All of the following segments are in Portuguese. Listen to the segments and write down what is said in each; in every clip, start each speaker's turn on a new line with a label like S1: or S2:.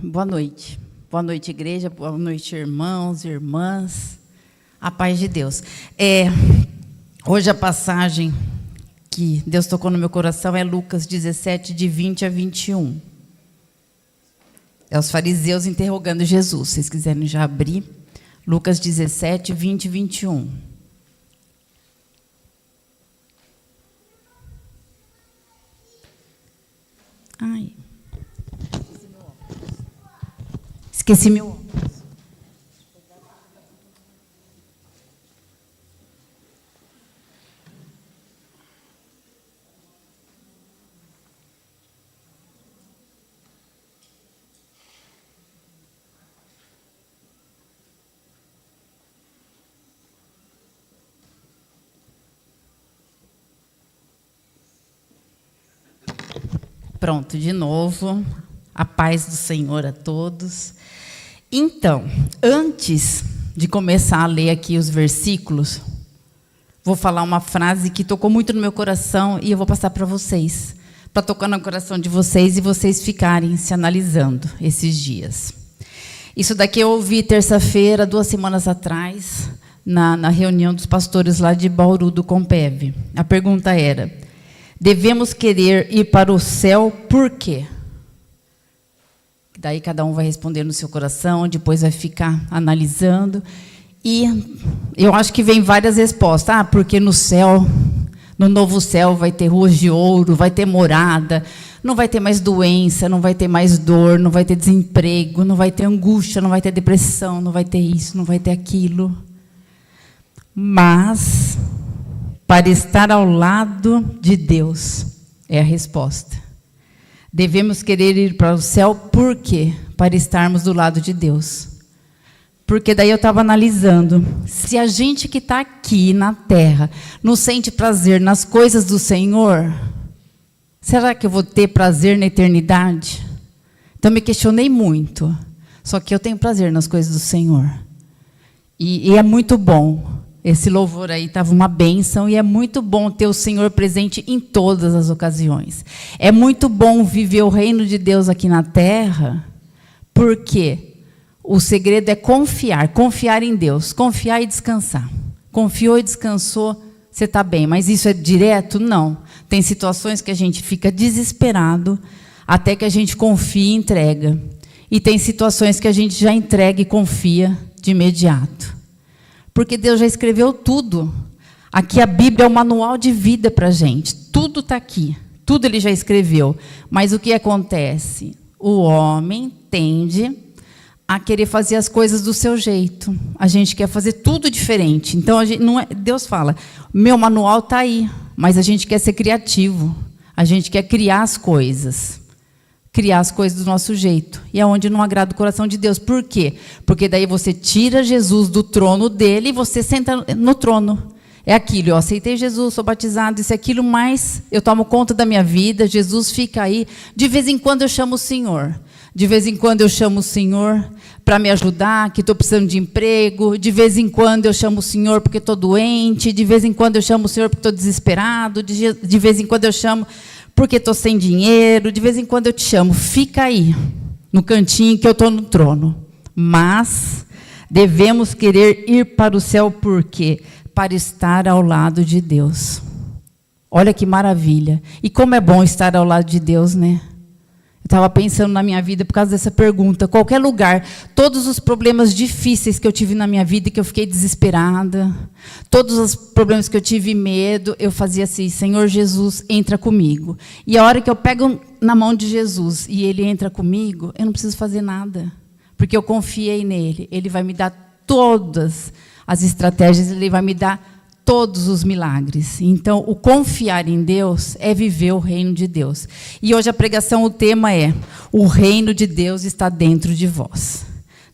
S1: Boa noite. Boa noite, igreja. Boa noite, irmãos e irmãs. A paz de Deus. Hoje a passagem que Deus tocou no meu coração é Lucas 17, de 20 a 21. É os fariseus interrogando Jesus. Se vocês quiserem já abrir. Lucas 17, 20 e 21. Ai. Esqueci meu óculos. Pronto, de novo. A paz do Senhor a todos. Então, antes de começar a ler aqui os versículos, vou falar uma frase que tocou muito no meu coração e eu vou passar para vocês, para tocar no coração de vocês e vocês ficarem se analisando esses dias. Isso daqui eu ouvi terça-feira, 2 semanas atrás, na reunião dos pastores lá de Bauru, do Compev. A pergunta era: devemos querer ir para o céu por quê? Daí cada um vai responder no seu coração, depois vai ficar analisando. E eu acho que vem várias respostas. Porque no céu, no novo céu, vai ter ruas de ouro, vai ter morada, não vai ter mais doença, não vai ter mais dor, não vai ter desemprego, não vai ter angústia, não vai ter depressão, não vai ter isso, não vai ter aquilo. Mas, para estar ao lado de Deus, é a resposta. Devemos querer ir para o céu, por quê? Para estarmos do lado de Deus. Porque daí eu estava analisando, se a gente que está aqui na terra não sente prazer nas coisas do Senhor, será que eu vou ter prazer na eternidade? Então me questionei muito, só que eu tenho prazer nas coisas do Senhor. E é muito bom. Esse louvor aí estava uma bênção e é muito bom ter o Senhor presente em todas as ocasiões. É muito bom viver o reino de Deus aqui na terra, porque o segredo é confiar em Deus, confiar e descansar. Confiou e descansou, você está bem, mas isso é direto? Não. Tem situações que a gente fica desesperado até que a gente confia e entrega. E tem situações que a gente já entrega e confia de imediato. Porque Deus já escreveu tudo. Aqui a Bíblia é o manual de vida para a gente. Tudo está aqui. Tudo Ele já escreveu. Mas o que acontece? O homem tende a querer fazer as coisas do seu jeito. A gente quer fazer tudo diferente. Então, Deus fala, meu manual está aí. Mas a gente quer ser criativo. A gente quer criar as coisas. Criar as coisas do nosso jeito. E é onde não agrada o coração de Deus. Por quê? Porque daí você tira Jesus do trono dele e você senta no trono. É aquilo, eu aceitei Jesus, sou batizado, isso é aquilo, mas eu tomo conta da minha vida, Jesus fica aí. De vez em quando eu chamo o Senhor. De vez em quando eu chamo o Senhor para me ajudar, que estou precisando de emprego. De vez em quando eu chamo o Senhor porque estou doente. De vez em quando eu chamo o Senhor porque estou desesperado. De vez em quando eu chamo porque estou sem dinheiro, de vez em quando eu te chamo, fica aí, no cantinho que eu estou no trono. Mas devemos querer ir para o céu, por quê? Para estar ao lado de Deus. Olha que maravilha. E como é bom estar ao lado de Deus, né? Eu estava pensando na minha vida por causa dessa pergunta. Qualquer lugar, todos os problemas difíceis que eu tive na minha vida, que eu fiquei desesperada, todos os problemas que eu tive medo, eu fazia assim, Senhor Jesus, entra comigo. E a hora que eu pego na mão de Jesus e Ele entra comigo, eu não preciso fazer nada, porque eu confiei nele. Ele vai me dar todas as estratégias, Ele vai me dar todos os milagres. Então, o confiar em Deus é viver o reino de Deus. E hoje a pregação, o tema é: o reino de Deus está dentro de vós.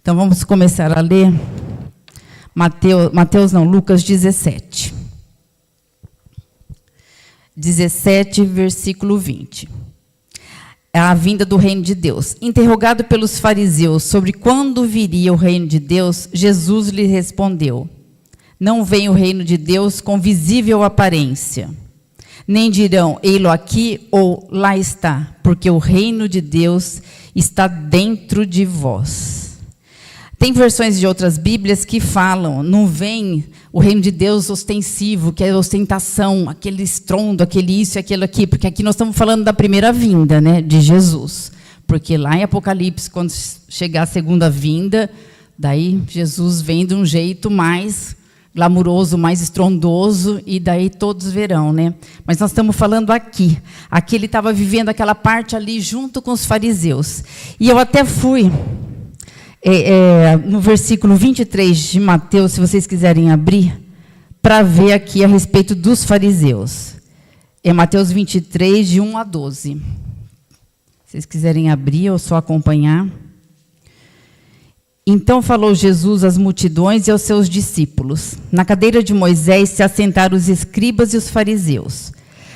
S1: Então, vamos começar a ler Lucas 17. 17, versículo 20. É a vinda do reino de Deus. Interrogado pelos fariseus sobre quando viria o reino de Deus, Jesus lhe respondeu: não vem o reino de Deus com visível aparência. Nem dirão, ei-lo aqui ou lá está, porque o reino de Deus está dentro de vós. Tem versões de outras Bíblias que falam, não vem o reino de Deus ostensivo, que é ostentação, aquele estrondo, aquele isso e aquilo aqui, porque aqui nós estamos falando da primeira vinda, né, de Jesus. Porque lá em Apocalipse, quando chegar a segunda vinda, daí Jesus vem de um jeito mais glamuroso, mais estrondoso, e daí todos verão, né? Mas nós estamos falando aqui. Aqui ele estava vivendo aquela parte ali junto com os fariseus. E eu até fui no versículo 23 de Mateus, se vocês quiserem abrir, para ver aqui a respeito dos fariseus. É Mateus 23, de 1 a 12. Se vocês quiserem abrir ou só acompanhar. Então falou Jesus às multidões e aos seus discípulos. Na cadeira de Moisés se assentaram os escribas e os fariseus.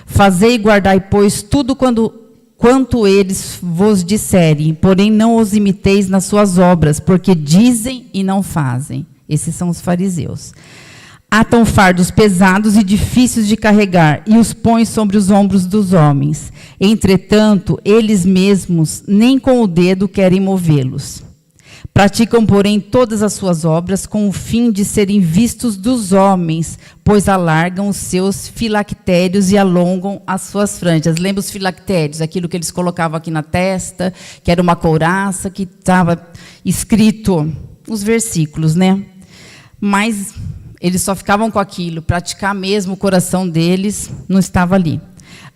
S1: Fazei e guardai, pois, tudo quanto eles vos disserem, porém não os imiteis nas suas obras, porque dizem e não fazem. Esses são os fariseus. Atam fardos pesados e difíceis de carregar, e os põem sobre os ombros dos homens. Entretanto, eles mesmos nem com o dedo querem movê-los. Praticam, porém, todas as suas obras com o fim de serem vistos dos homens, pois alargam os seus filactérios e alongam as suas franjas. Lembra os filactérios? Aquilo que eles colocavam aqui na testa, que era uma couraça, que estava escrito os versículos, né? Mas eles só ficavam com aquilo, praticar mesmo o coração deles não estava ali.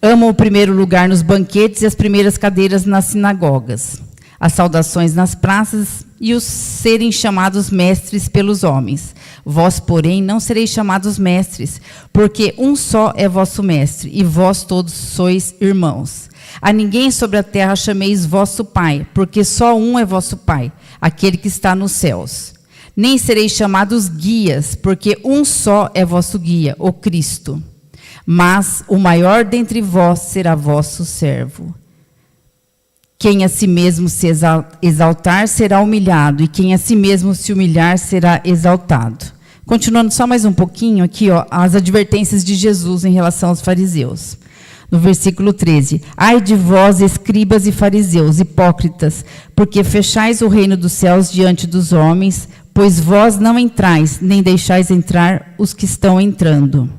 S1: Amam o primeiro lugar nos banquetes e as primeiras cadeiras nas sinagogas, as saudações nas praças e os serem chamados mestres pelos homens. Vós, porém, não sereis chamados mestres, porque um só é vosso mestre, e vós todos sois irmãos. A ninguém sobre a terra chameis vosso Pai, porque só um é vosso Pai, aquele que está nos céus. Nem sereis chamados guias, porque um só é vosso guia, o Cristo. Mas o maior dentre vós será vosso servo. Quem a si mesmo se exaltar será humilhado, e quem a si mesmo se humilhar será exaltado. Continuando só mais um pouquinho aqui, ó, as advertências de Jesus em relação aos fariseus. No versículo 13, ai de vós, escribas e fariseus, hipócritas, porque fechais o reino dos céus diante dos homens, pois vós não entrais, nem deixais entrar os que estão entrando.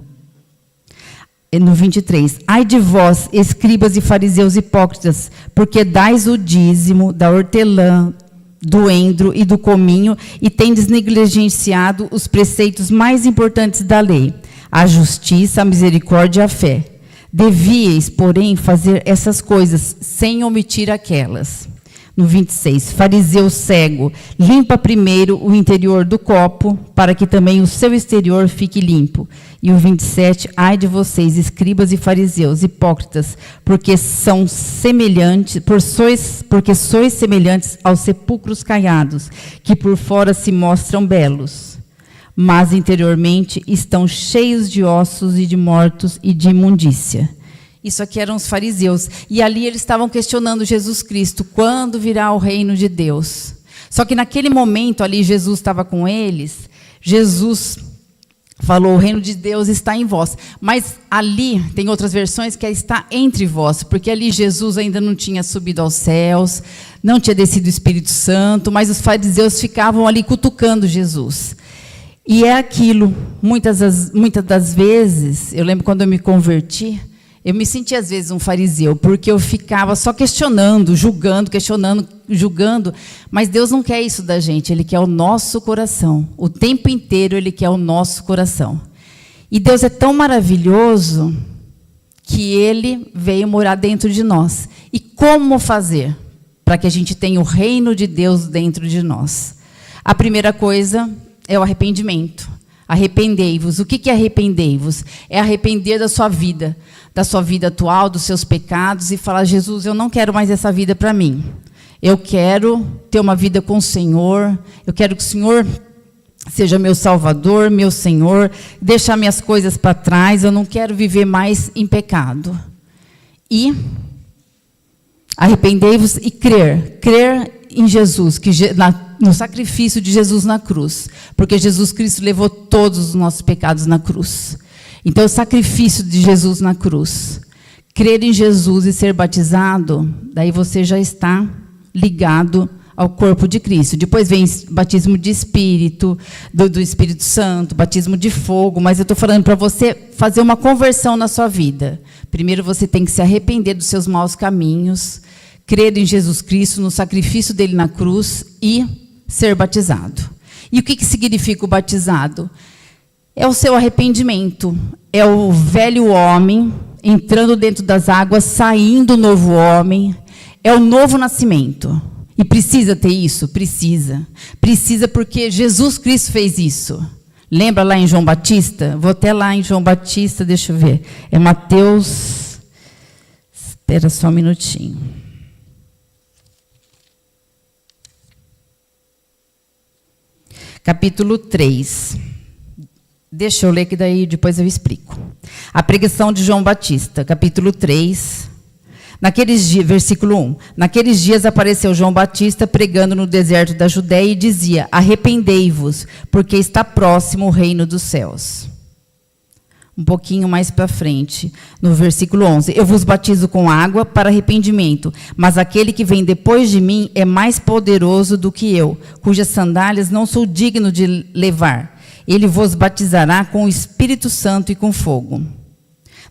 S1: No 23, ai de vós, escribas e fariseus hipócritas, porque dais o dízimo da hortelã, do endro e do cominho, e tendes negligenciado os preceitos mais importantes da lei, a justiça, a misericórdia e a fé. Devíeis, porém, fazer essas coisas, sem omitir aquelas. No 26, fariseu cego, limpa primeiro o interior do copo, para que também o seu exterior fique limpo. E o 27, ai de vocês, escribas e fariseus, hipócritas, porque sois semelhantes aos sepulcros caiados, que por fora se mostram belos, mas interiormente estão cheios de ossos e de mortos e de imundícia. Isso aqui eram os fariseus. E ali eles estavam questionando Jesus Cristo. Quando virá o reino de Deus? Só que naquele momento ali Jesus estava com eles. Jesus falou, o reino de Deus está em vós. Mas ali, tem outras versões que está entre vós. Porque ali Jesus ainda não tinha subido aos céus. Não tinha descido o Espírito Santo. Mas os fariseus ficavam ali cutucando Jesus. E é aquilo. Muitas das vezes, eu lembro quando eu me converti, eu me senti, às vezes, um fariseu, porque eu ficava só questionando, julgando, mas Deus não quer isso da gente, Ele quer o nosso coração. O tempo inteiro Ele quer o nosso coração. E Deus é tão maravilhoso que Ele veio morar dentro de nós. E como fazer para que a gente tenha o reino de Deus dentro de nós? A primeira coisa é o arrependimento. Arrependei-vos. O que é arrependei-vos? É arrepender da sua vida atual, dos seus pecados, e falar, Jesus, eu não quero mais essa vida para mim. Eu quero ter uma vida com o Senhor, eu quero que o Senhor seja meu Salvador, meu Senhor, deixar minhas coisas para trás, eu não quero viver mais em pecado. E arrependei-vos e crer em Jesus, no sacrifício de Jesus na cruz, porque Jesus Cristo levou todos os nossos pecados na cruz. Então, o sacrifício de Jesus na cruz, crer em Jesus e ser batizado, daí você já está ligado ao corpo de Cristo. Depois vem batismo de Espírito, do Espírito Santo, batismo de fogo, mas eu estou falando para você fazer uma conversão na sua vida. Primeiro você tem que se arrepender dos seus maus caminhos, crer em Jesus Cristo, no sacrifício dele na cruz e ser batizado. E o que significa o batizado? É o seu arrependimento, é o velho homem entrando dentro das águas, saindo o novo homem, é o novo nascimento. E precisa ter isso? Precisa. Precisa porque Jesus Cristo fez isso. Lembra lá em João Batista? Vou até lá em João Batista, deixa eu ver. É Mateus... Espera só um minutinho. Capítulo 3. Deixa eu ler que daí depois eu explico. A pregação de João Batista, capítulo 3. Naqueles dias, versículo 1. Naqueles dias apareceu João Batista pregando no deserto da Judéia e dizia: arrependei-vos, porque está próximo o reino dos céus. Um pouquinho mais para frente, no versículo 11. Eu vos batizo com água para arrependimento, mas aquele que vem depois de mim é mais poderoso do que eu, cujas sandálias não sou digno de levar. Ele vos batizará com o Espírito Santo e com fogo.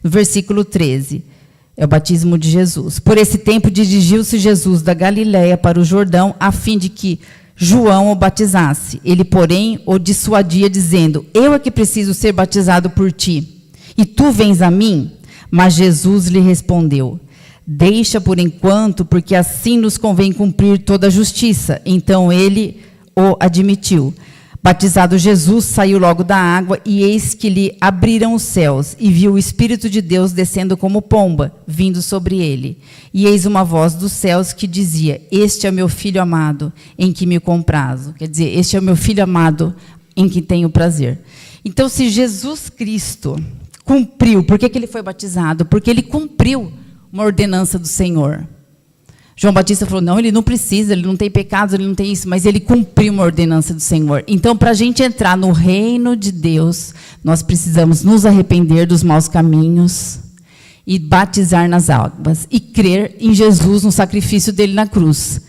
S1: No versículo 13, é o batismo de Jesus. Por esse tempo dirigiu-se Jesus da Galiléia para o Jordão, a fim de que João o batizasse. Ele, porém, o dissuadia, dizendo: eu é que preciso ser batizado por ti, e tu vens a mim? Mas Jesus lhe respondeu: deixa por enquanto, porque assim nos convém cumprir toda a justiça. Então ele o admitiu. Batizado Jesus, saiu logo da água, e eis que lhe abriram os céus, e viu o Espírito de Deus descendo como pomba, vindo sobre ele. E eis uma voz dos céus que dizia: este é o meu filho amado, em que me comprazo. Quer dizer, este é o meu filho amado, em que tenho prazer. Então, se Jesus Cristo cumpriu, por que ele foi batizado? Porque ele cumpriu uma ordenança do Senhor. João Batista falou: não, ele não precisa, ele não tem pecados, ele não tem isso, mas ele cumpriu uma ordenança do Senhor. Então, para a gente entrar no reino de Deus, nós precisamos nos arrepender dos maus caminhos e batizar nas águas e crer em Jesus, no sacrifício dele na cruz.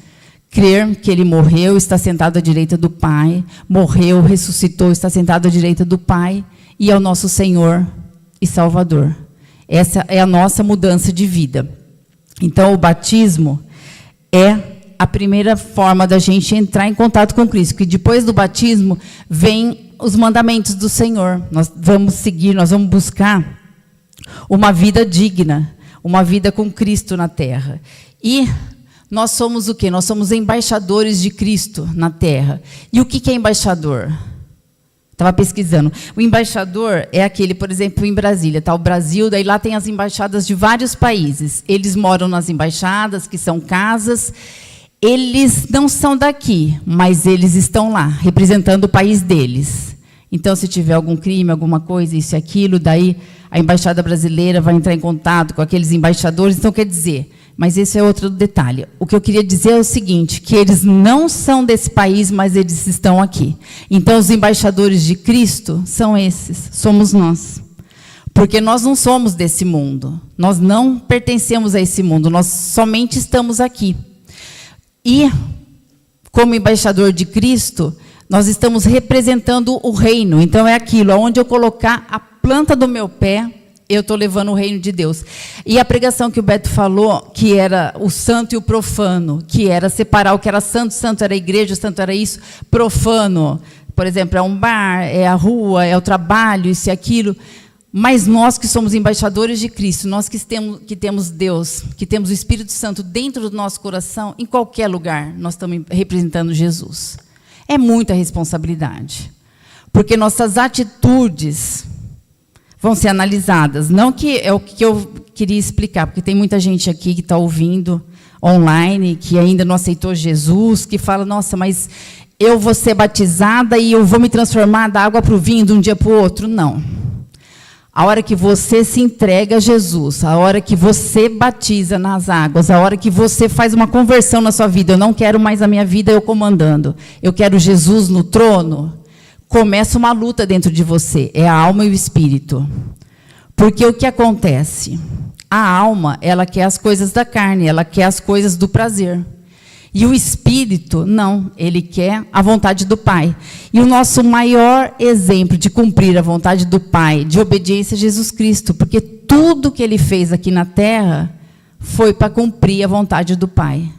S1: Crer que ele morreu, está sentado à direita do Pai, morreu, ressuscitou, está sentado à direita do Pai e é o nosso Senhor e Salvador. Essa é a nossa mudança de vida. Então, o batismo é a primeira forma da gente entrar em contato com Cristo, que depois do batismo vem os mandamentos do Senhor. Nós vamos seguir, nós vamos buscar uma vida digna, uma vida com Cristo na terra. E nós somos o quê? Nós somos embaixadores de Cristo na terra. E o que é embaixador? Estava pesquisando. O embaixador é aquele, por exemplo, em Brasília, está o Brasil, daí lá tem as embaixadas de vários países. Eles moram nas embaixadas, que são casas. Eles não são daqui, mas eles estão lá, representando o país deles. Então, se tiver algum crime, alguma coisa, isso e aquilo, daí a embaixada brasileira vai entrar em contato com aqueles embaixadores. Então, quer dizer, mas esse é outro detalhe. O que eu queria dizer é o seguinte, que eles não são desse país, mas eles estão aqui. Então, os embaixadores de Cristo são esses, somos nós. Porque nós não somos desse mundo, nós não pertencemos a esse mundo, nós somente estamos aqui. E, como embaixador de Cristo, nós estamos representando o reino. Então, é aquilo, onde eu colocar a planta do meu pé, eu estou levando o reino de Deus. E a pregação que o Beto falou, que era o santo e o profano, que era separar o que era santo, santo era a igreja, santo era isso, profano, por exemplo, é um bar, é a rua, é o trabalho, isso e aquilo. Mas nós que somos embaixadores de Cristo, nós que temos Deus, que temos o Espírito Santo dentro do nosso coração, em qualquer lugar, nós estamos representando Jesus. É muita responsabilidade. Porque nossas atitudes vão ser analisadas. Não que é o que eu queria explicar, porque tem muita gente aqui que está ouvindo online, que ainda não aceitou Jesus, que fala: nossa, mas eu vou ser batizada e eu vou me transformar da água para o vinho de um dia para o outro. Não. A hora que você se entrega a Jesus, a hora que você batiza nas águas, a hora que você faz uma conversão na sua vida, eu não quero mais a minha vida eu comandando, eu quero Jesus no trono, começa uma luta dentro de você, é a alma e o espírito. Porque o que acontece? A alma, ela quer as coisas da carne, ela quer as coisas do prazer. E o Espírito, não, ele quer a vontade do Pai. E o nosso maior exemplo de cumprir a vontade do Pai, de obediência, é Jesus Cristo, porque tudo que ele fez aqui na terra foi para cumprir a vontade do Pai.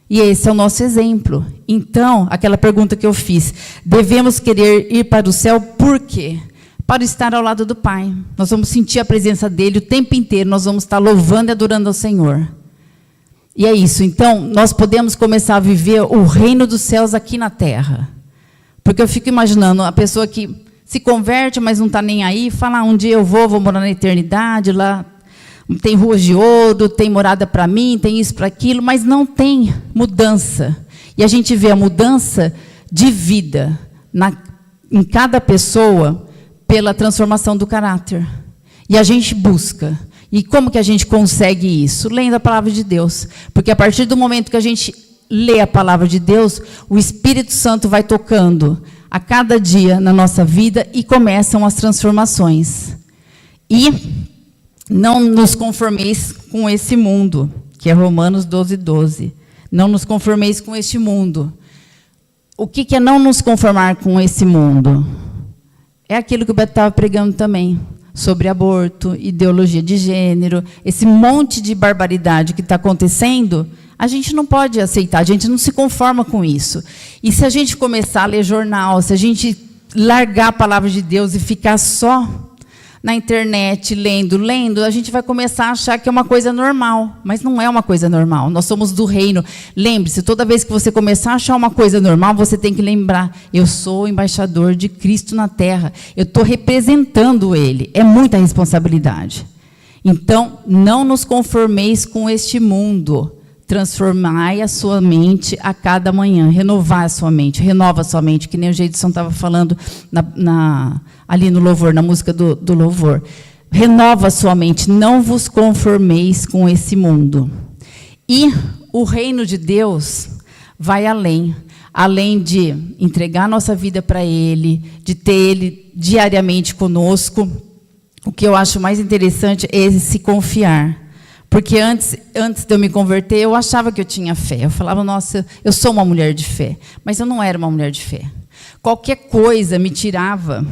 S1: E esse é o nosso exemplo. Então, aquela pergunta que eu fiz, devemos querer ir para o céu por quê? Para estar ao lado do Pai. Nós vamos sentir a presença dele o tempo inteiro, nós vamos estar louvando e adorando ao Senhor. E é isso. Então, nós podemos começar a viver o reino dos céus aqui na terra. Porque eu fico imaginando a pessoa que se converte, mas não está nem aí, fala, um dia eu vou morar na eternidade, lá tem ruas de ouro, tem morada para mim, tem isso para aquilo, mas não tem mudança. E a gente vê a mudança de vida em cada pessoa pela transformação do caráter. E a gente busca. E como que a gente consegue isso? Lendo a palavra de Deus. Porque a partir do momento que a gente lê a palavra de Deus, o Espírito Santo vai tocando a cada dia na nossa vida e começam as transformações. E não nos conformeis com esse mundo, que é Romanos 12:12. Não nos conformeis com este mundo. O que é não nos conformar com esse mundo? É aquilo que o Beto estava pregando também, sobre aborto, ideologia de gênero, esse monte de barbaridade que está acontecendo, a gente não pode aceitar, a gente não se conforma com isso. E se a gente começar a ler jornal, se a gente largar a palavra de Deus e ficar só na internet, lendo, a gente vai começar a achar que é uma coisa normal, mas não é uma coisa normal. Nós somos do reino. Lembre-se, toda vez que você começar a achar uma coisa normal, você tem que lembrar, eu sou o embaixador de Cristo na terra, eu estou representando Ele, é muita responsabilidade. Então, não nos conformeis com este mundo, transformai a sua mente a cada manhã, renovar a sua mente, renova a sua mente, que nem o Geidson estava falando ali no louvor, na música do louvor. Renova a sua mente, não vos conformeis com esse mundo. E o reino de Deus vai além de entregar nossa vida para Ele, de ter Ele diariamente conosco. O que eu acho mais interessante é se confiar. Porque antes de eu me converter, eu achava que eu tinha fé. Eu falava, nossa, eu sou uma mulher de fé. Mas eu não era uma mulher de fé. Qualquer coisa me tirava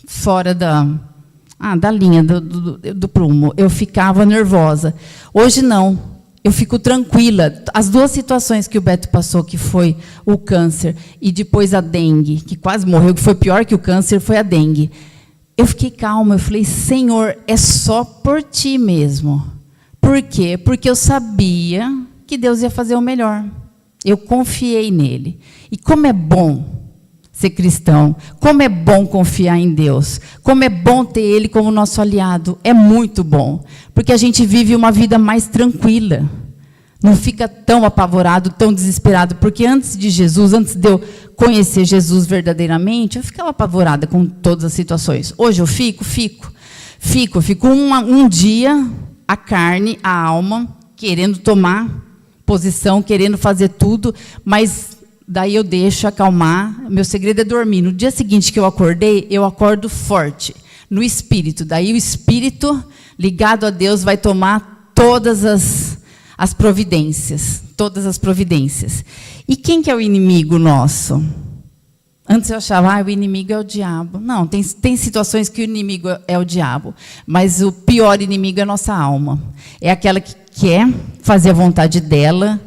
S1: fora da linha do prumo. Eu ficava nervosa. Hoje não. Eu fico tranquila. As duas situações que o Beto passou, que foi o câncer e depois a dengue, que quase morreu, que foi pior que o câncer, foi a dengue. Eu fiquei calma. Eu falei, Senhor, é só por Ti mesmo. Por quê? Porque eu sabia que Deus ia fazer o melhor. Eu confiei nele. E como é bom ser cristão, como é bom confiar em Deus, como é bom ter Ele como nosso aliado, é muito bom, porque a gente vive uma vida mais tranquila, não fica tão apavorado, tão desesperado, porque antes de eu conhecer Jesus verdadeiramente, eu ficava apavorada com todas as situações. Hoje eu fico um dia, a carne, a alma, querendo tomar posição, querendo fazer tudo, mas daí eu deixo acalmar. Meu segredo é dormir. No dia seguinte que eu acordei, eu acordo forte, no espírito. Daí o espírito, ligado a Deus, vai tomar todas as providências. Todas as providências. E quem que é o inimigo nosso? Antes eu achava, o inimigo é o diabo. Não, tem situações que o inimigo é o diabo, mas o pior inimigo é a nossa alma. É aquela que quer fazer a vontade dela.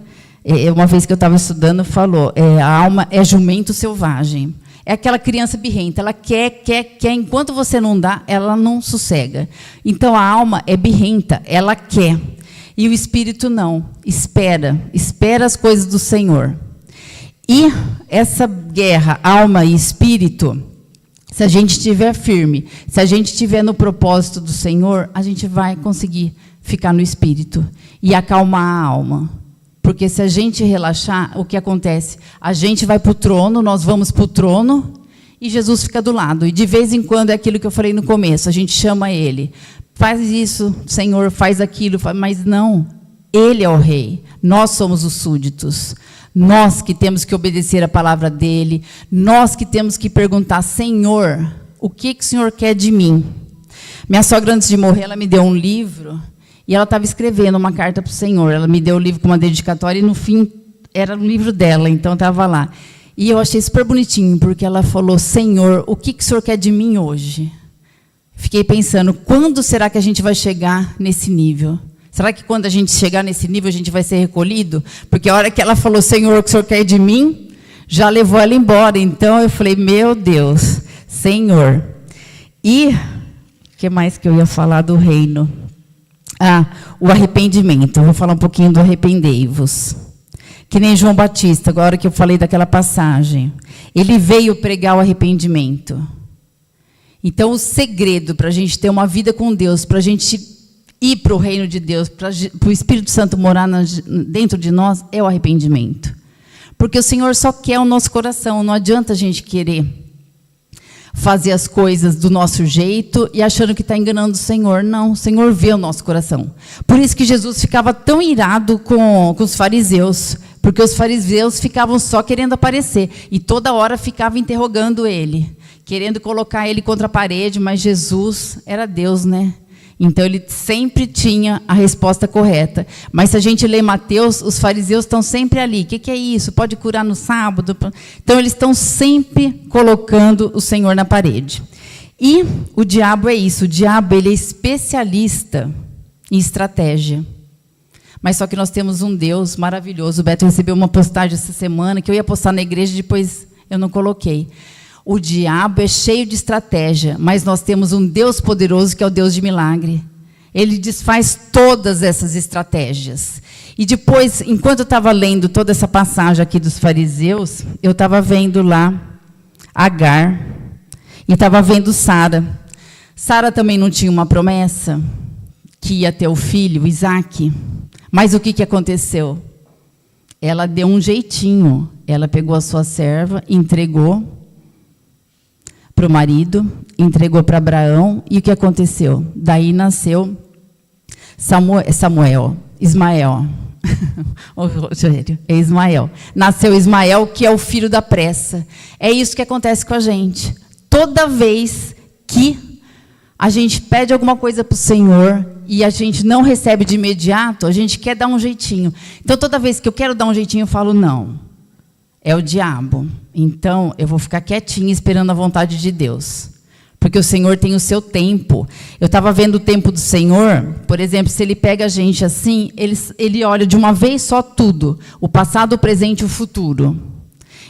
S1: Uma vez que eu estava estudando, falou, a alma é jumento selvagem. É aquela criança birrenta, ela quer, enquanto você não dá, ela não sossega. Então, a alma é birrenta, ela quer. E o espírito não, espera as coisas do Senhor. E essa guerra, alma e espírito, se a gente estiver firme, se a gente estiver no propósito do Senhor, a gente vai conseguir ficar no espírito e acalmar a alma. Porque se a gente relaxar, o que acontece? A gente vai para o trono, nós vamos para o trono e Jesus fica do lado. E de vez em quando é aquilo que eu falei no começo, a gente chama Ele. Faz isso, Senhor, faz aquilo, mas não. Ele é o rei, nós somos os súditos. Nós que temos que obedecer a palavra dEle, nós que temos que perguntar, Senhor, o que o Senhor quer de mim? Minha sogra, antes de morrer, ela me deu um livro, e ela estava escrevendo uma carta para o Senhor. Ela me deu o livro com uma dedicatória, e no fim, era um livro dela, então estava lá. E eu achei super bonitinho, porque ela falou: Senhor, o que o Senhor quer de mim hoje? Fiquei pensando, quando será que a gente vai chegar nesse nível? Será que quando a gente chegar nesse nível, a gente vai ser recolhido? Porque a hora que ela falou: Senhor, o que o Senhor quer de mim? Já levou ela embora. Então, eu falei: meu Deus, Senhor. E o que mais que eu ia falar do reino? O arrependimento. Eu vou falar um pouquinho do arrependei-vos. Que nem João Batista, agora que eu falei daquela passagem. Ele veio pregar o arrependimento. Então, o segredo para a gente ter uma vida com Deus, para a gente ir para o reino de Deus, para o Espírito Santo morar dentro de nós, é o arrependimento. Porque o Senhor só quer o nosso coração. Não adianta a gente querer fazer as coisas do nosso jeito e achando que está enganando o Senhor. Não, o Senhor vê o nosso coração. Por isso que Jesus ficava tão irado com os fariseus, porque os fariseus ficavam só querendo aparecer, e toda hora ficava interrogando ele, querendo colocar ele contra a parede, mas Jesus era Deus, né? Então, ele sempre tinha a resposta correta. Mas, se a gente lê Mateus, os fariseus estão sempre ali. O que é isso? Pode curar no sábado? Então, eles estão sempre colocando o Senhor na parede. E o diabo é isso. O diabo, ele é especialista em estratégia. Mas só que nós temos um Deus maravilhoso. O Beto recebeu uma postagem essa semana, que eu ia postar na igreja, depois eu não coloquei. O diabo é cheio de estratégia, mas nós temos um Deus poderoso, que é o Deus de milagre. Ele desfaz todas essas estratégias. E depois, enquanto eu estava lendo toda essa passagem aqui dos fariseus, eu estava vendo lá Agar e estava vendo Sara. Sara também não tinha uma promessa que ia ter o filho, Isaque. Mas o que aconteceu? Ela deu um jeitinho. Ela pegou a sua serva, entregou para o marido, entregou para Abraão, e o que aconteceu? Daí nasceu Ismael. É Ismael. Nasceu Ismael, que é o filho da pressa. É isso que acontece com a gente. Toda vez que a gente pede alguma coisa para o Senhor e a gente não recebe de imediato, a gente quer dar um jeitinho. Então, toda vez que eu quero dar um jeitinho, eu falo: não, é o diabo. Então, eu vou ficar quietinha esperando a vontade de Deus. Porque o Senhor tem o seu tempo. Eu estava vendo o tempo do Senhor, por exemplo, se Ele pega a gente assim, Ele olha de uma vez só tudo. O passado, o presente e o futuro.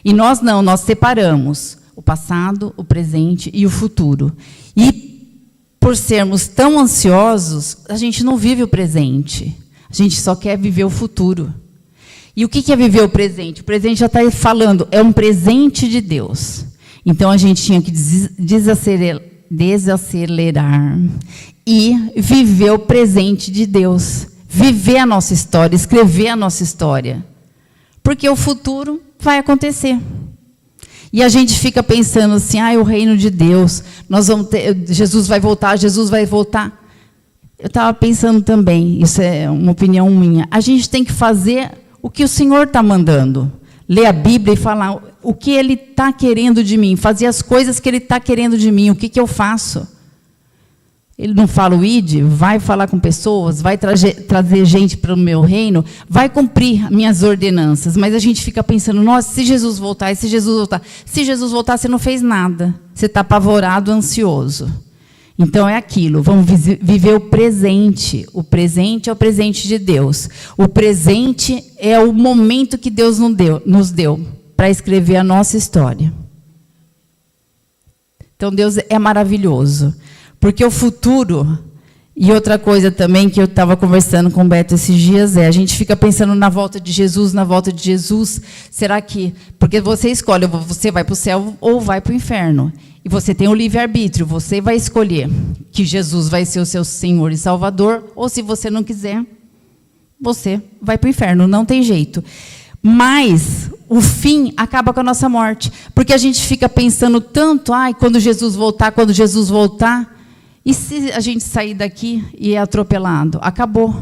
S1: E nós não, nós separamos o passado, o presente e o futuro. E, por sermos tão ansiosos, a gente não vive o presente. A gente só quer viver o futuro. E o que é viver o presente? O presente já está falando, é um presente de Deus. Então, a gente tinha que desacelerar e viver o presente de Deus. Viver a nossa história, escrever a nossa história. Porque o futuro vai acontecer. E a gente fica pensando assim: o reino de Deus, nós vamos ter, Jesus vai voltar, Jesus vai voltar. Eu estava pensando também, isso é uma opinião minha, a gente tem que fazer o que o Senhor está mandando. Ler a Bíblia e falar o que Ele está querendo de mim. Fazer as coisas que Ele está querendo de mim. O que eu faço? Ele não fala o ide, vai falar com pessoas, vai trazer gente para o meu reino, vai cumprir minhas ordenanças. Mas a gente fica pensando: nossa, se Jesus voltar, e se Jesus voltar? Se Jesus voltar, você não fez nada. Você está apavorado, ansioso. Então, é aquilo, vamos viver o presente. O presente é o presente de Deus. O presente é o momento que Deus nos deu para escrever a nossa história. Então, Deus é maravilhoso. Porque o futuro, e outra coisa também que eu estava conversando com o Beto esses dias, a gente fica pensando na volta de Jesus, será que... Porque você escolhe, você vai para o céu ou vai para o inferno. E você tem o livre-arbítrio, você vai escolher que Jesus vai ser o seu Senhor e Salvador, ou se você não quiser, você vai para o inferno, não tem jeito. Mas o fim acaba com a nossa morte, porque a gente fica pensando tanto: quando Jesus voltar, e se a gente sair daqui e é atropelado? Acabou.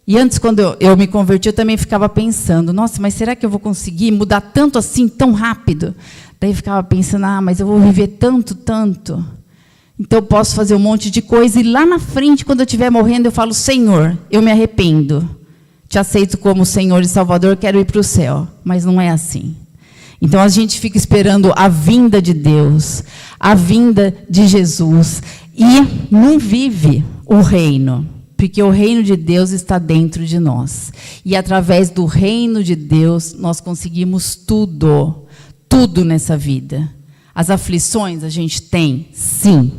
S1: E antes, quando eu me converti, eu também ficava pensando: nossa, mas será que eu vou conseguir mudar tanto assim, tão rápido? Daí eu ficava pensando: mas eu vou viver tanto. Então eu posso fazer um monte de coisa, e lá na frente, quando eu estiver morrendo, eu falo: Senhor, eu me arrependo. te aceito como Senhor e Salvador, quero ir para o céu. Mas não é assim. Então a gente fica esperando a vinda de Deus, a vinda de Jesus, e não vive o reino, porque o reino de Deus está dentro de nós. E através do reino de Deus, nós conseguimos tudo, tudo nessa vida. As aflições a gente tem, sim,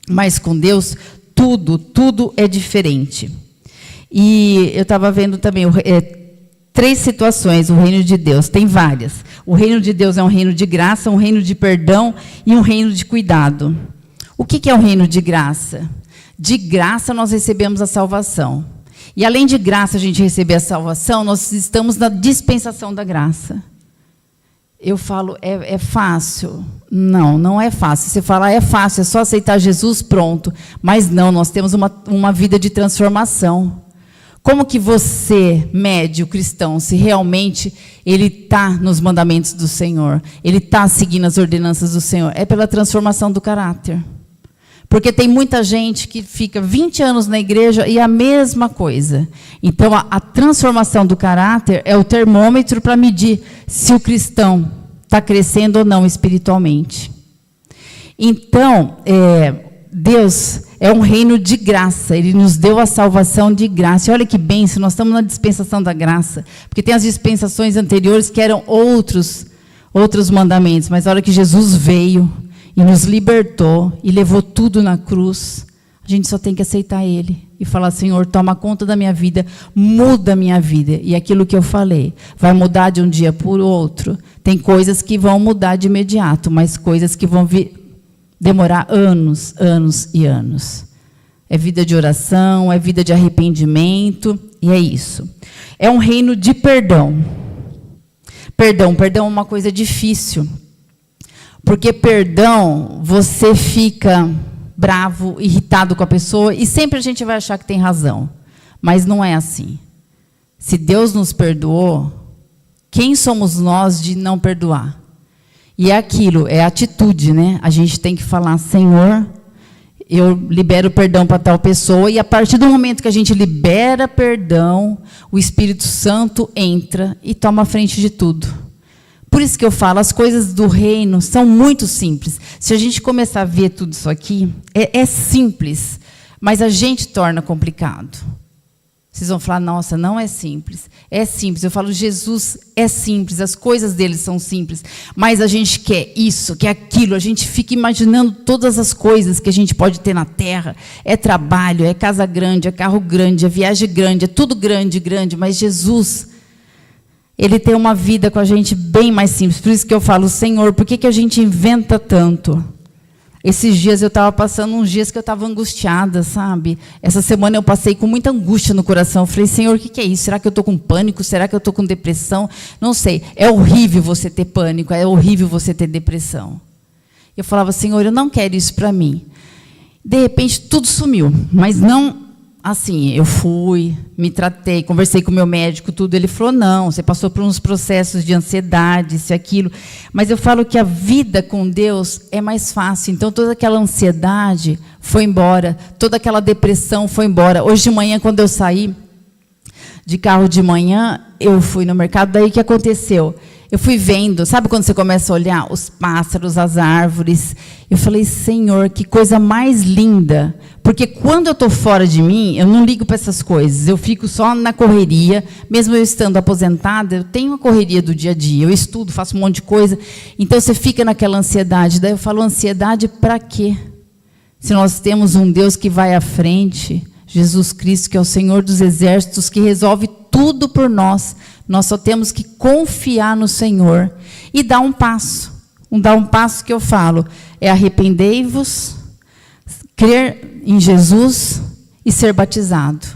S1: mas com Deus, tudo é diferente. E eu estava vendo também 3 situações, o reino de Deus, tem várias. O reino de Deus é um reino de graça, um reino de perdão e um reino de cuidado. O que é o reino de graça? De graça nós recebemos a salvação. E além de graça a gente receber a salvação, nós estamos na dispensação da graça. Eu falo, é fácil? Não, não é fácil. Você fala, é fácil, é só aceitar Jesus, pronto. Mas não, nós temos uma vida de transformação. Como que você mede o cristão se realmente ele está nos mandamentos do Senhor? Ele está seguindo as ordenanças do Senhor? É pela transformação do caráter. Porque tem muita gente que fica 20 anos na igreja e é a mesma coisa. Então, a transformação do caráter é o termômetro para medir se o cristão está crescendo ou não espiritualmente. Então, Deus é um reino de graça. Ele nos deu a salvação de graça. E olha que bênção, nós estamos na dispensação da graça. Porque tem as dispensações anteriores que eram outros mandamentos. Mas a hora que Jesus veio e nos libertou e levou tudo na cruz, a gente só tem que aceitar Ele e falar, Senhor, toma conta da minha vida, muda a minha vida. E aquilo que eu falei, vai mudar de um dia para o outro. Tem coisas que vão mudar de imediato, mas coisas que vão demorar anos, anos e anos. É vida de oração, é vida de arrependimento, e é isso. É um reino de perdão. Perdão é uma coisa difícil. Porque perdão, você fica bravo, irritado com a pessoa, e sempre a gente vai achar que tem razão. Mas não é assim. Se Deus nos perdoou, quem somos nós de não perdoar? E é aquilo, é atitude, né? A gente tem que falar, Senhor, eu libero perdão para tal pessoa, e a partir do momento que a gente libera perdão, o Espírito Santo entra e toma a frente de tudo. Por isso que eu falo, as coisas do reino são muito simples. Se a gente começar a ver tudo isso aqui, é simples, mas a gente torna complicado. Vocês vão falar, nossa, não é simples. É simples. Eu falo, Jesus é simples, as coisas dele são simples, mas a gente quer isso, quer aquilo, a gente fica imaginando todas as coisas que a gente pode ter na terra. É trabalho, é casa grande, é carro grande, é viagem grande, é tudo grande, mas Jesus, Ele tem uma vida com a gente bem mais simples. Por isso que eu falo, Senhor, por que a gente inventa tanto? Esses dias eu estava passando uns dias que eu estava angustiada, sabe? Essa semana eu passei com muita angústia no coração. Eu falei, Senhor, o que é isso? Será que eu estou com pânico? Será que eu estou com depressão? Não sei. É horrível você ter pânico, é horrível você ter depressão. Eu falava, Senhor, eu não quero isso para mim. De repente, tudo sumiu, mas não assim. Eu fui, me tratei, conversei com o meu médico, tudo. Ele falou, não, você passou por uns processos de ansiedade, isso e aquilo. Mas eu falo que a vida com Deus é mais fácil. Então, toda aquela ansiedade foi embora, toda aquela depressão foi embora. Hoje de manhã, quando eu saí de carro de manhã, eu fui no mercado, daí o que aconteceu? Eu fui vendo, sabe quando você começa a olhar os pássaros, as árvores? Eu falei, Senhor, que coisa mais linda. Porque quando eu estou fora de mim, eu não ligo para essas coisas. Eu fico só na correria. Mesmo eu estando aposentada, eu tenho a correria do dia a dia. Eu estudo, faço um monte de coisa. Então, você fica naquela ansiedade. Daí eu falo, ansiedade para quê? Se nós temos um Deus que vai à frente, Jesus Cristo, que é o Senhor dos Exércitos, que resolve tudo por nós. Nós só temos que confiar no Senhor e dar um passo. Dar um passo que eu falo é arrependei-vos, crer em Jesus e ser batizado.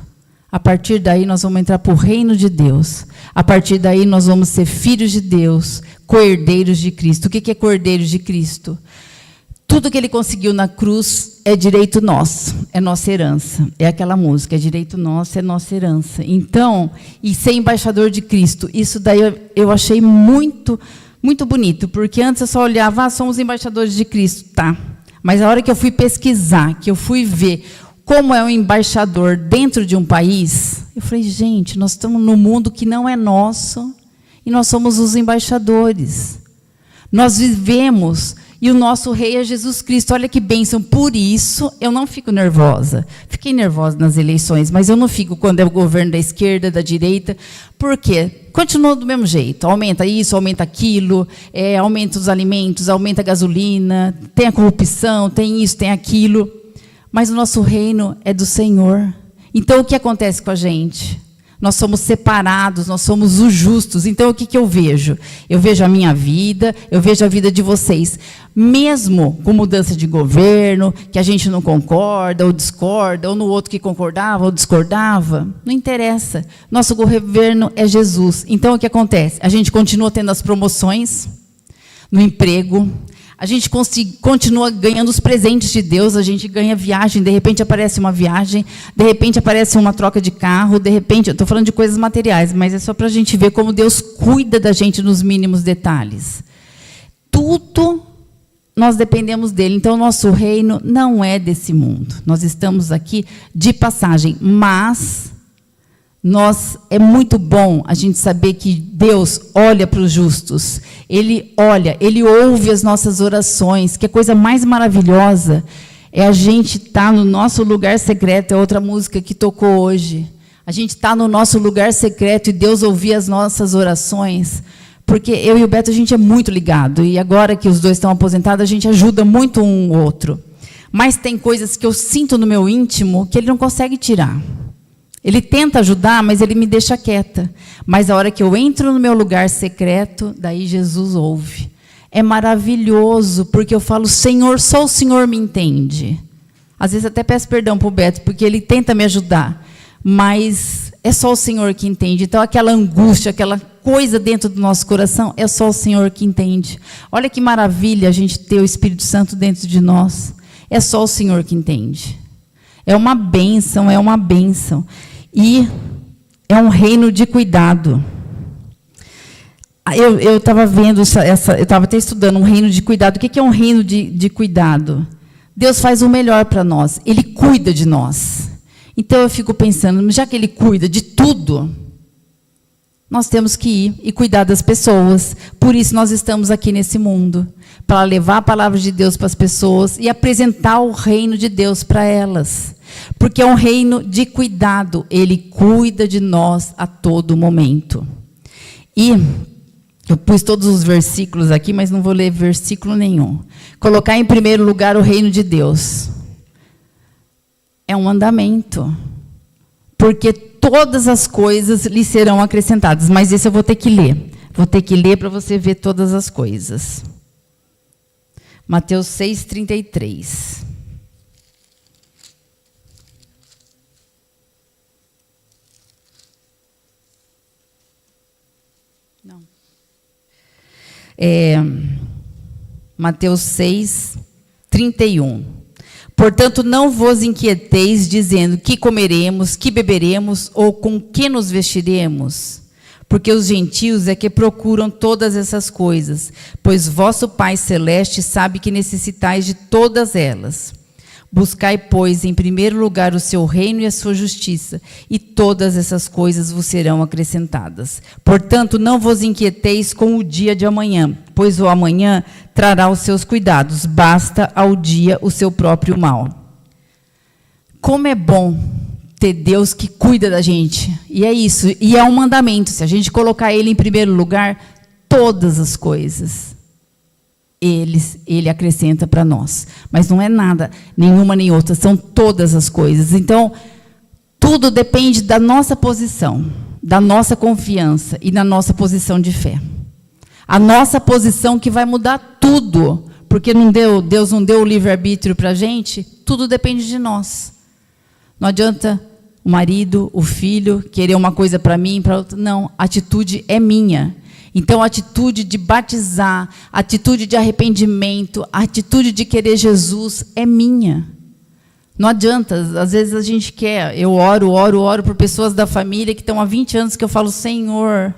S1: A partir daí nós vamos entrar para o reino de Deus. A partir daí nós vamos ser filhos de Deus, co-herdeiros de Cristo. O que é co-herdeiros de Cristo? Tudo que ele conseguiu na cruz é direito nosso, é nossa herança. É aquela música, é direito nosso, é nossa herança. Então, e ser embaixador de Cristo, isso daí eu achei muito, muito bonito, porque antes eu só olhava, somos embaixadores de Cristo, tá. Mas a hora que eu fui pesquisar, que eu fui ver como é um embaixador dentro de um país, eu falei, gente, nós estamos num mundo que não é nosso e nós somos os embaixadores. Nós vivemos e o nosso rei é Jesus Cristo. Olha que bênção. Por isso, eu não fico nervosa. Fiquei nervosa nas eleições, mas eu não fico quando é o governo da esquerda, da direita. Por quê? Continua do mesmo jeito. Aumenta isso, aumenta aquilo, aumenta os alimentos, aumenta a gasolina, tem a corrupção, tem isso, tem aquilo. Mas o nosso reino é do Senhor. Então, o que acontece com a gente? Nós somos separados, nós somos os justos. Então, o que eu vejo? Eu vejo a minha vida, eu vejo a vida de vocês. Mesmo com mudança de governo, que a gente não concorda ou discorda, ou no outro que concordava ou discordava, não interessa. Nosso governo é Jesus. Então, o que acontece? A gente continua tendo as promoções no emprego, a gente continua ganhando os presentes de Deus, a gente ganha viagem, de repente aparece uma viagem, de repente aparece uma troca de carro, de repente, eu estou falando de coisas materiais, mas é só para a gente ver como Deus cuida da gente nos mínimos detalhes. Tudo nós dependemos dele, então o nosso reino não é desse mundo. Nós estamos aqui de passagem, mas é muito bom a gente saber que Deus olha para os justos. Ele olha, Ele ouve as nossas orações, que a coisa mais maravilhosa é a gente estar no nosso lugar secreto, é outra música que tocou hoje. A gente está no nosso lugar secreto e Deus ouvir as nossas orações, porque eu e o Beto, a gente é muito ligado, e agora que os dois estão aposentados, a gente ajuda muito um o outro. Mas tem coisas que eu sinto no meu íntimo que Ele não consegue tirar. Ele tenta ajudar, mas Ele me deixa quieta. Mas a hora que eu entro no meu lugar secreto, daí Jesus ouve. É maravilhoso, porque eu falo, Senhor, só o Senhor me entende. Às vezes até peço perdão para o Beto, porque ele tenta me ajudar, mas é só o Senhor que entende. Então, aquela angústia, aquela coisa dentro do nosso coração, é só o Senhor que entende. Olha que maravilha a gente ter o Espírito Santo dentro de nós. É só o Senhor que entende. É uma bênção, é uma bênção. E é um reino de cuidado. Eu estava vendo, eu estava até estudando um reino de cuidado. O que é um reino de cuidado? Deus faz o melhor para nós. Ele cuida de nós. Então, eu fico pensando, já que Ele cuida de tudo, nós temos que ir e cuidar das pessoas. Por isso, nós estamos aqui nesse mundo, para levar a palavra de Deus para as pessoas e apresentar o reino de Deus para elas. Porque é um reino de cuidado. Ele cuida de nós a todo momento. E eu pus todos os versículos aqui, mas não vou ler versículo nenhum. Colocar em primeiro lugar o reino de Deus. É um mandamento. Porque todas as coisas lhe serão acrescentadas. Mas esse eu vou ter que ler. Vou ter que ler para você ver todas as coisas. Mateus 6:33. Não. Mateus 6:31. Portanto, não vos inquieteis, dizendo, que comeremos, que beberemos, ou com que nos vestiremos? Porque os gentios é que procuram todas essas coisas, pois vosso Pai Celeste sabe que necessitais de todas elas. Buscai, pois, em primeiro lugar o seu reino e a sua justiça, e todas essas coisas vos serão acrescentadas. Portanto, não vos inquieteis com o dia de amanhã, pois o amanhã trará os seus cuidados, basta ao dia o seu próprio mal. Como é bom ter Deus que cuida da gente. E é isso, e é um mandamento. Se a gente colocar Ele em primeiro lugar, todas as coisas Ele acrescenta para nós. Mas não é nada, nenhuma nem outra, são todas as coisas. Então, tudo depende da nossa posição, da nossa confiança e da nossa posição de fé. A nossa posição que vai mudar tudo, porque Deus não deu o livre-arbítrio para a gente, tudo depende de nós. Não adianta o marido, o filho, querer uma coisa para mim, para outra. Não, a atitude é minha. Então, a atitude de batizar, a atitude de arrependimento, a atitude de querer Jesus é minha. Não adianta, às vezes a gente quer, eu oro por pessoas da família que estão há 20 anos que eu falo, Senhor,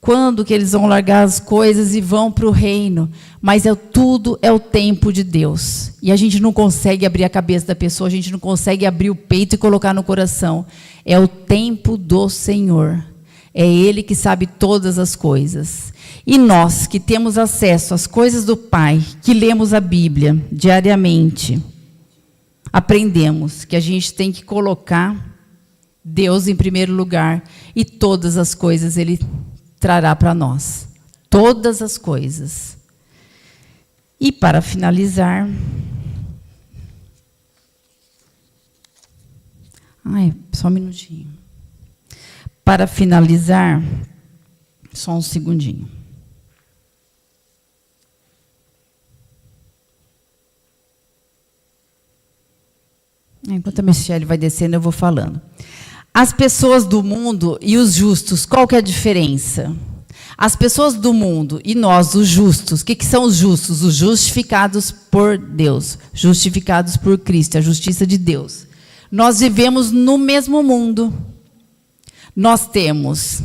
S1: Quando que eles vão largar as coisas e vão para o reino? Mas tudo é o tempo de Deus. E a gente não consegue abrir a cabeça da pessoa, a gente não consegue abrir o peito e colocar no coração. É o tempo do Senhor. É Ele que sabe todas as coisas. E nós que temos acesso às coisas do Pai, que lemos a Bíblia diariamente, aprendemos que a gente tem que colocar Deus em primeiro lugar e todas as coisas Ele trará para nós. Todas as coisas. E para finalizar... só um minutinho. Para finalizar, só um segundinho. Enquanto a Michelle vai descendo, eu vou falando. As pessoas do mundo e os justos, qual que é a diferença? As pessoas do mundo e nós, os justos, o que são os justos? Os justificados por Deus, justificados por Cristo, a justiça de Deus. Nós vivemos no mesmo mundo. Nós temos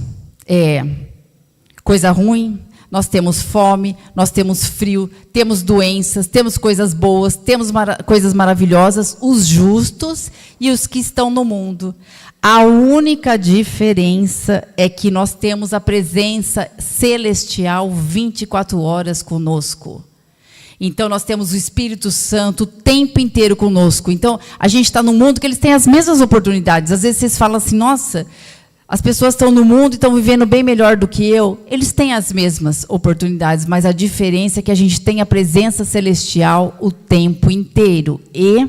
S1: coisa ruim, nós temos fome, nós temos frio, temos doenças, temos coisas boas, temos coisas maravilhosas, os justos e os que estão no mundo. A única diferença é que nós temos a presença celestial 24 horas conosco. Então, nós temos o Espírito Santo o tempo inteiro conosco. Então, a gente está num mundo que eles têm as mesmas oportunidades. Às vezes, vocês falam assim, nossa, as pessoas estão no mundo e estão vivendo bem melhor do que eu. Eles têm as mesmas oportunidades, mas a diferença é que a gente tem a presença celestial o tempo inteiro. E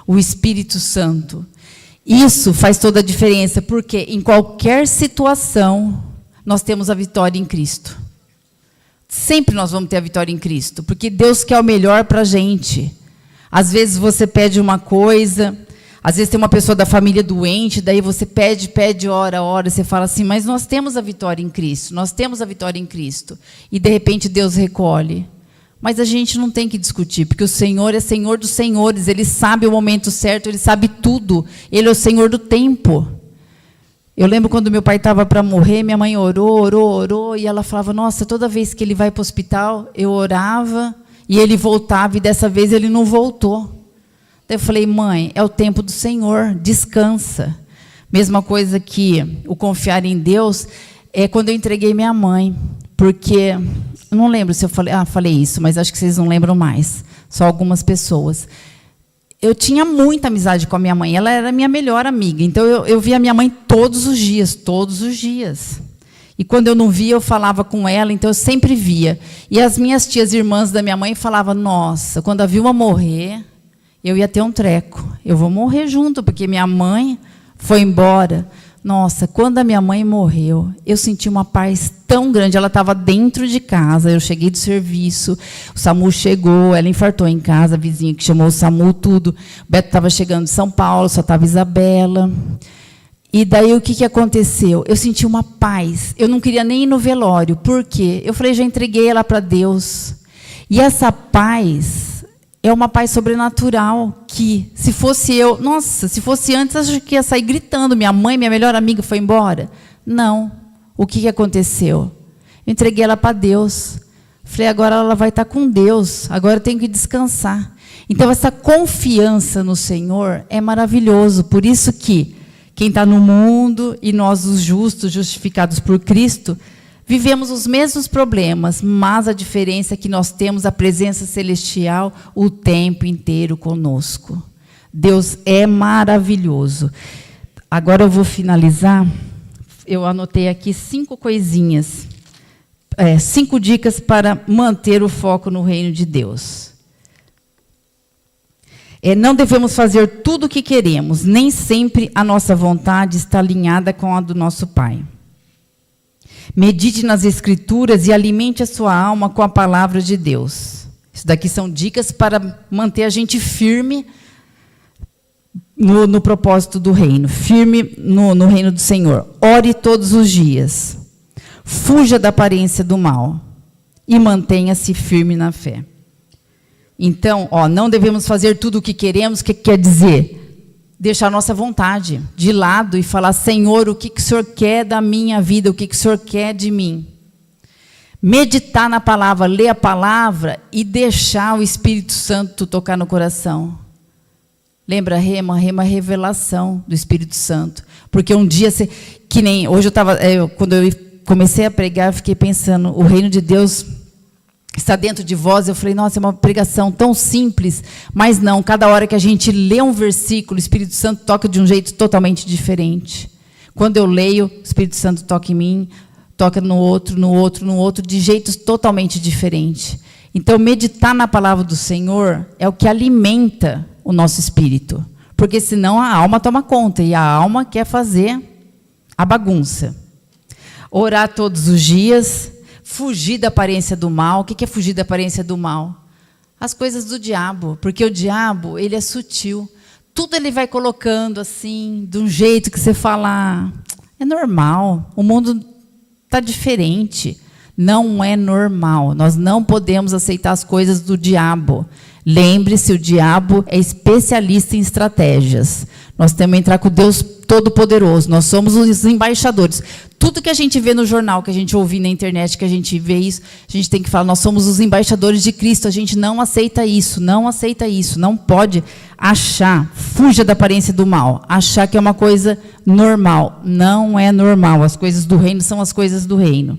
S1: o Espírito Santo. Isso faz toda a diferença, porque em qualquer situação, nós temos a vitória em Cristo. Sempre nós vamos ter a vitória em Cristo, porque Deus quer o melhor para a gente. Às vezes você pede uma coisa, às vezes tem uma pessoa da família doente, daí você pede, ora, você fala assim, mas nós temos a vitória em Cristo, nós temos a vitória em Cristo. E de repente Deus recolhe. Mas a gente não tem que discutir, porque o Senhor é Senhor dos senhores, Ele sabe o momento certo, Ele sabe tudo, Ele é o Senhor do tempo. Eu lembro quando meu pai estava para morrer, minha mãe orou, e ela falava, nossa, toda vez que ele vai para o hospital, eu orava, e ele voltava, e dessa vez ele não voltou. Daí eu falei, mãe, é o tempo do Senhor, descansa. Mesma coisa que o confiar em Deus, é quando eu entreguei minha mãe, porque... Eu não lembro se eu falei isso, mas acho que vocês não lembram mais. Só algumas pessoas. Eu tinha muita amizade com a minha mãe. Ela era minha melhor amiga. Então, eu via a minha mãe todos os dias. Todos os dias. E quando eu não via, eu falava com ela. Então, eu sempre via. E as minhas tias irmãs da minha mãe falavam, nossa, quando a Vilma morrer, eu ia ter um treco. Eu vou morrer junto, porque minha mãe foi embora. Nossa, quando a minha mãe morreu, eu senti uma paz tão grande. Ela estava dentro de casa, eu cheguei do serviço, o SAMU chegou, ela infartou em casa, a vizinha que chamou o SAMU, tudo. O Beto estava chegando de São Paulo, só estava Isabela. E daí o que aconteceu? Eu senti uma paz. Eu não queria nem ir no velório. Por quê? Eu falei, já entreguei ela para Deus. E essa paz... é uma paz sobrenatural que, se fosse eu... Nossa, se fosse antes, acho que ia sair gritando. Minha mãe, minha melhor amiga, foi embora. Não. O que aconteceu? Eu entreguei ela para Deus. Falei, agora ela vai estar com Deus. Agora eu tenho que descansar. Então, essa confiança no Senhor é maravilhoso. Por isso que quem está no mundo e nós, os justos, justificados por Cristo... vivemos os mesmos problemas, mas a diferença é que nós temos a presença celestial o tempo inteiro conosco. Deus é maravilhoso. Agora eu vou finalizar. Eu anotei aqui 5 coisinhas, 5 dicas para manter o foco no reino de Deus. Não devemos fazer tudo o que queremos, nem sempre a nossa vontade está alinhada com a do nosso Pai. Medite nas Escrituras e alimente a sua alma com a palavra de Deus. Isso daqui são dicas para manter a gente firme no propósito do reino, firme no reino do Senhor. Ore todos os dias. Fuja da aparência do mal e mantenha-se firme na fé. Então, não devemos fazer tudo o que queremos, que quer dizer... deixar a nossa vontade de lado e falar, Senhor, o que o Senhor quer da minha vida? O que o Senhor quer de mim? meditar na palavra, ler a palavra e deixar o Espírito Santo tocar no coração. Lembra rema? Rema é revelação do Espírito Santo. Porque um dia, que nem hoje quando eu comecei a pregar, eu fiquei pensando, o reino de Deus está dentro de vós. Eu falei, nossa, é uma pregação tão simples, mas não, cada hora que a gente lê um versículo, o Espírito Santo toca de um jeito totalmente diferente. Quando eu leio, o Espírito Santo toca em mim, toca no outro, de jeitos totalmente diferentes. Então, meditar na palavra do Senhor é o que alimenta o nosso espírito, porque senão a alma toma conta, e a alma quer fazer a bagunça. Orar todos os dias, fugir da aparência do mal. O que é fugir da aparência do mal? As coisas do diabo, porque o diabo, ele é sutil. Tudo ele vai colocando assim, de um jeito que você fala, é normal, o mundo está diferente. Não é normal, nós não podemos aceitar as coisas do diabo. Lembre-se, o diabo é especialista em estratégias. Nós temos que entrar com Deus Todo-Poderoso, nós somos os embaixadores. Tudo que a gente vê no jornal, que a gente ouve na internet, que a gente vê isso, a gente tem que falar, nós somos os embaixadores de Cristo, a gente não aceita isso, não pode achar, fuja da aparência do mal, achar que é uma coisa normal. Não é normal, as coisas do reino são as coisas do reino.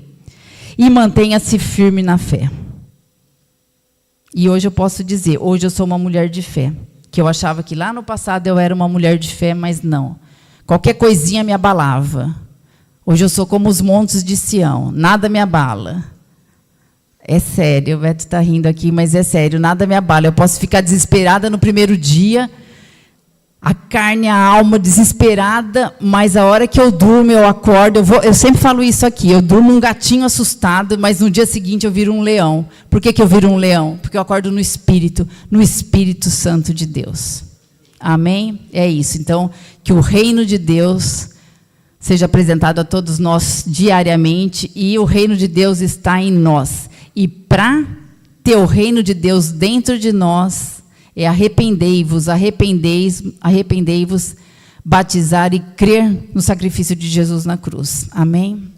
S1: E mantenha-se firme na fé. E hoje eu posso dizer, hoje eu sou uma mulher de fé, que eu achava que lá no passado eu era uma mulher de fé, mas não. Qualquer coisinha me abalava. Hoje eu sou como os montes de Sião, nada me abala. É sério, o Beto está rindo aqui, mas é sério, nada me abala. Eu posso ficar desesperada no primeiro dia, a carne, a alma desesperada, mas a hora que eu durmo, eu acordo, eu sempre falo isso aqui, eu durmo um gatinho assustado, mas no dia seguinte eu viro um leão. Por que eu viro um leão? Porque eu acordo no Espírito Santo de Deus. Amém? É isso. Então, que o reino de Deus seja apresentado a todos nós diariamente, e o reino de Deus está em nós. E para ter o reino de Deus dentro de nós, arrependei-vos, batizar e crer no sacrifício de Jesus na cruz. Amém?